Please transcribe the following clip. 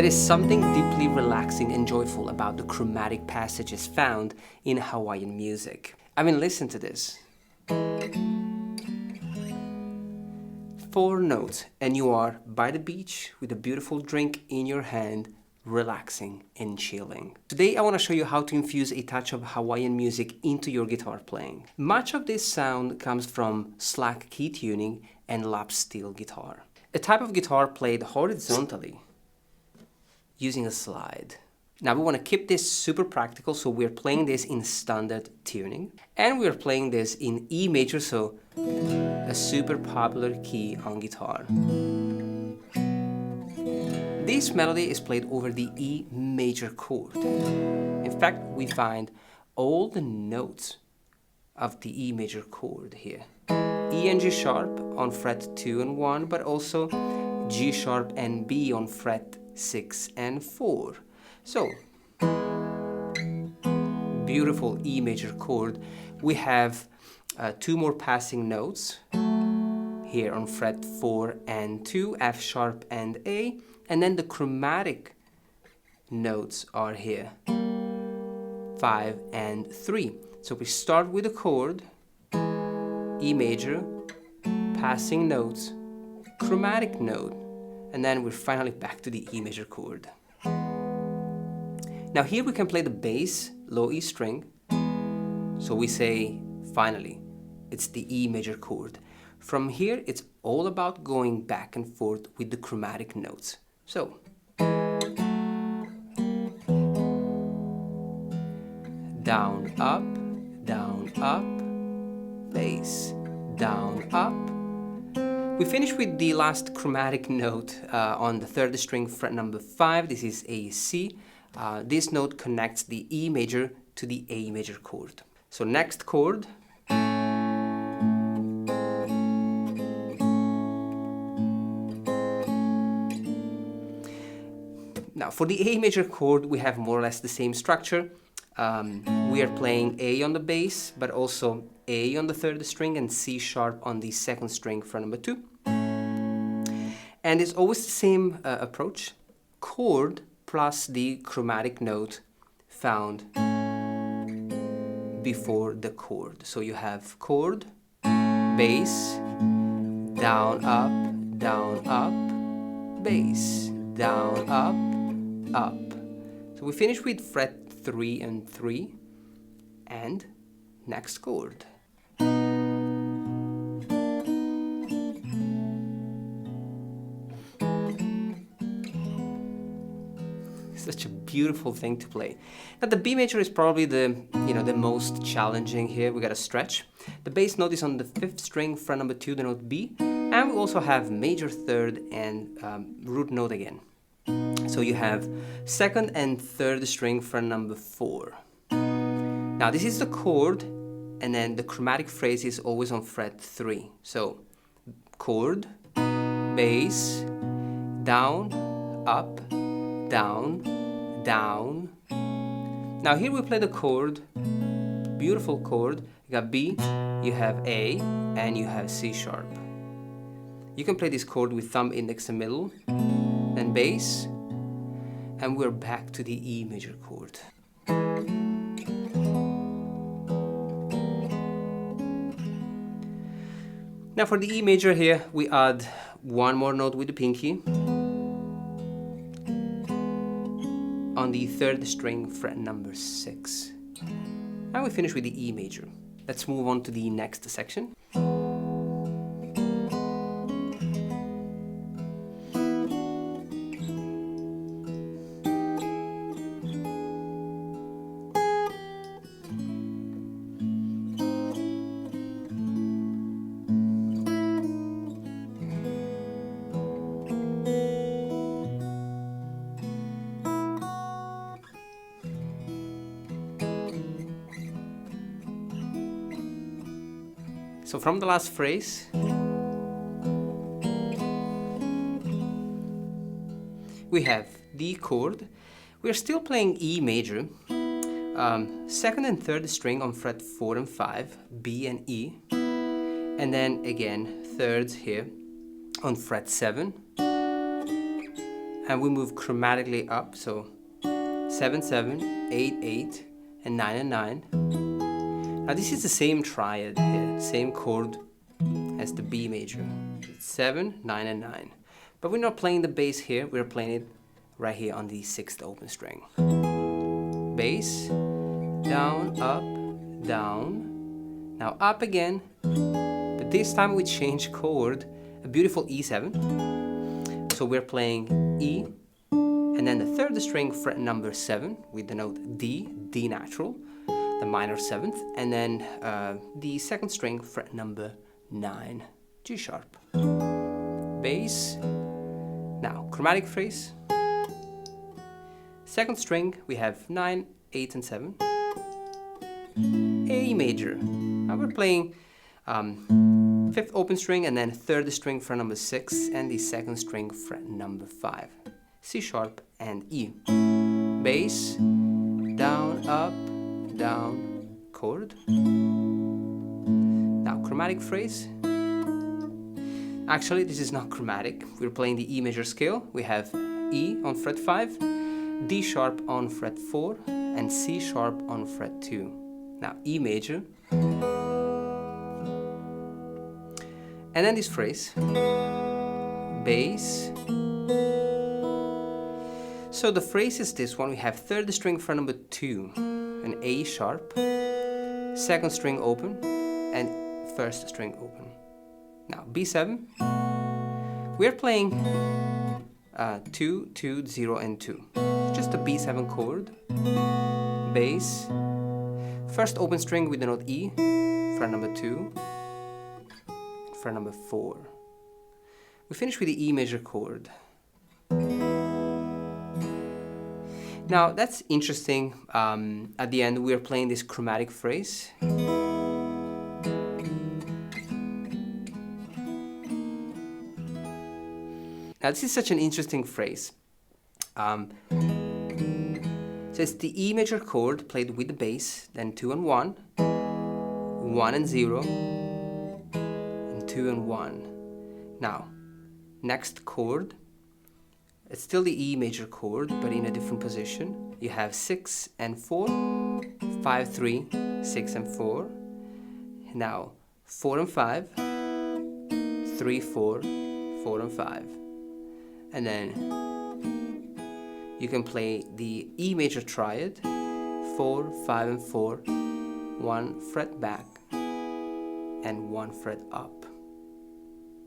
There is something deeply relaxing and joyful about the chromatic passages found in Hawaiian music. I mean, listen to this. 4 notes, and you are by the beach with a beautiful drink in your hand, relaxing and chilling. Today I want to show you how to infuse a touch of Hawaiian music into your guitar playing. Much of this sound comes from slack key tuning and lap steel guitar, a type of guitar played horizontally using a slide. Now we want to keep this super practical, so we're playing this in standard tuning, and we're playing this in E major, so a super popular key on guitar. This melody is played over the E major chord. In fact, we find all the notes of the E major chord here. E and G sharp on fret 2 and 1, but also G sharp and B on fret 6 and 4. So, beautiful E major chord. We have 2 more passing notes here on fret 4 and 2, F sharp and A, and then the chromatic notes are here, 5 and 3. So we start with a chord, E major, passing notes, chromatic note, and then we're finally back to the E major chord. Now here we can play the bass, low E string, so we say finally, it's the E major chord. From here it's all about going back and forth with the chromatic notes. So, down, up, bass, down, up. We finish with the last chromatic note on the 3rd string, fret number 5. This is a C. This note connects the E major to the A major chord. So next chord. Now for the A major chord, we have more or less the same structure. We are playing A on the bass, but also A on the 3rd string and C sharp on the 2nd string, fret number 2. And it's always the same approach, chord plus the chromatic note found before the chord. So you have chord, bass, down, up, bass, down, up. So we finish with fret 3 and 3, and next chord. Such a beautiful thing to play. Now the B major is probably the most challenging here. We got to stretch. The bass note is on the 5th string, fret number 2, the note B, and we also have major 3rd and root note again. So you have 2nd and 3rd string, fret number 4. Now this is the chord, and then the chromatic phrase is always on fret 3. So chord, bass, down, up, down, down. Now here we play the chord, beautiful chord. You got B, you have A, and you have C sharp. You can play this chord with thumb, index, and middle, then bass, and we're back to the E major chord. Now for the E major here, we add 1 more note with the pinky on the 3rd string, fret number 6. And we finish with the E major. Let's move on to the next section. So from the last phrase, we have D chord. We are still playing E major, 2nd and 3rd string on fret 4 and 5, B and E, and then again 3rds here on fret 7 and we move chromatically up, so 7, 7, 8, 8, and 9 and 9. Now this is the same triad here, same chord as the B major. It's 7, 9, and 9. But we're not playing the bass here, we're playing it right here on the 6th open string. Bass, down, up, down, now up again, but this time we change chord, a beautiful E7. So we're playing E, and then the 3rd string fret number 7 with the note D, D natural, the minor 7th, and then the 2nd string fret number 9, G sharp. Bass, now chromatic phrase. 2nd string we have 9, 8, and 7. A major. Now we're playing 5th open string and then 3rd string fret number 6 and the 2nd string fret number 5. C sharp and E. Bass, down, up, down, chord. Now chromatic phrase. Actually, this is not chromatic. We're playing the E major scale. We have E on fret 5, D sharp on fret 4, and C sharp on fret 2. Now E major. And then this phrase, bass. So the phrase is this one. We have 3rd string fret number 2, an A sharp, 2nd string open, and 1st string open. Now B7, we're playing 2, 2, 0, and 2. Just a B7 chord. Bass, 1st open string with the note E, fret number 2, fret number 4. We finish with the E major chord. Now that's interesting. At the end we're playing this chromatic phrase. Now this is such an interesting phrase. So it's the E major chord played with the bass, then 2 and 1, 1 and 0, and 2 and 1. Now, next chord, it's still the E major chord, but in a different position. You have 6 and 4, 5, 3, 6 and 4. Now, 4 and 5, 3, 4, 4 and 5. And then you can play the E major triad, 4, 5, and 4, 1 fret back, and 1 fret up.